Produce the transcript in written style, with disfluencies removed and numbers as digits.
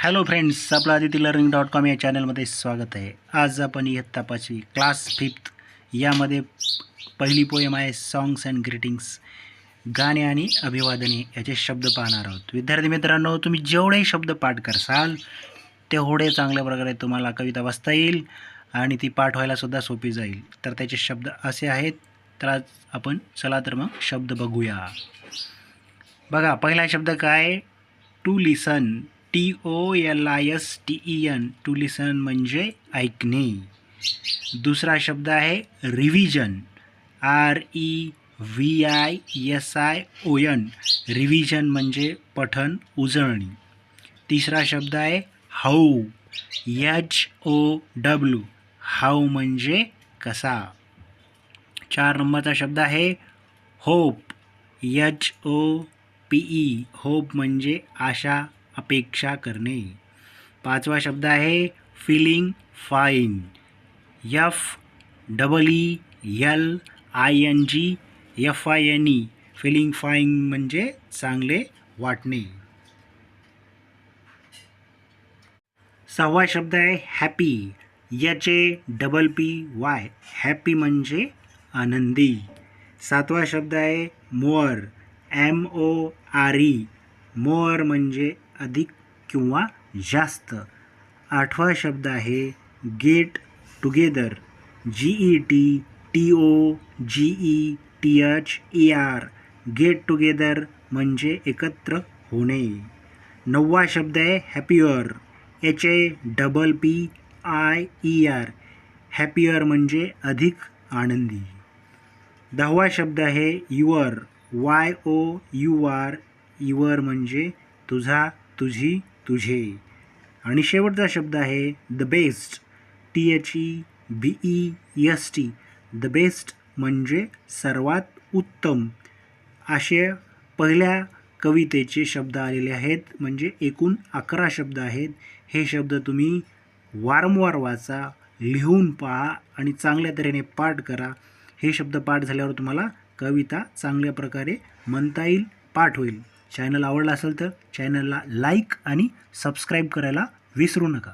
Hello friends, आपलं aditilearning.com या चॅनलमध्ये स्वागत आहे. आज आपण इयत्ता 5वी क्लास 5th यामध्ये पहिली पोएम आहे सॉंग्स अँड ग्रीटिंग्स, गाणे आणि अभिवादने याचे शब्द पाहणार आहोत. विद्यार्थी मित्रांनो, तुम्ही जेवढे शब्द पाठ करसाल तेवढे चांगल्या प्रकारे तुम्हाला कविता वाचता येईल आणि ती पाठ व्हायला सुद्धा सोपी जाईल. तर त्याचे शब्द असे आहेत. तर आज आपण चला तर मग शब्द बघूया. बघा, पहिला शब्द काय? To listen. TOLISTEN, to listen म्हणजे ऐकणे. दुसरा शब्द आहे रिव्हिजन. REVISION, रिव्हिजन म्हणजे पठण, उजळणी. तिसरा शब्द आहे हाऊ. HOW, हाऊ म्हणजे कसा. 4 नंबरचा शब्द आहे होप. HOPE, होप म्हणजे आशा, अपेक्षा करणे. 5वा शब्द आहे feeling fine. FEELING feeling fine म्हणजे चांगले वाटणे. 6वा शब्द आहे हॅपी. HAPPY, हॅपी म्हणजे आनंदी. 7वा शब्द आहे मोअर. MORE, मोअर म्हणजे अधिक किंवा जास्त. 8वा शब्द आहे get together. GETTOGETHER, get together म्हणजे एकत्र होणे. 9वा शब्द आहे हॅपियर. HAPPIER, हॅपियर म्हणजे अधिक आनंदी. 10वा शब्द आहे युअर. YOUR, युअर म्हणजे तुझा, तुझी, तुझे. आणि शेवटचा शब्द आहे the best. THEBEST, the best म्हणजे सर्वात उत्तम. असे पहिल्या कवितेचे शब्द आलेले आहेत. म्हणजे एकूण 11 शब्द आहेत. हे शब्द तुम्ही वारंवार वाचा, लिहून पहा आणि चांगल्या तऱ्हेने पाठ करा. हे शब्द पाठ झाल्यावर तुम्हाला कविता चांगल्या प्रकारे म्हणता येईल, पाठ होईल. चॅनल आवडला असेल तर चॅनलला लाईक आणि सबस्क्राईब करायला विसरू नका.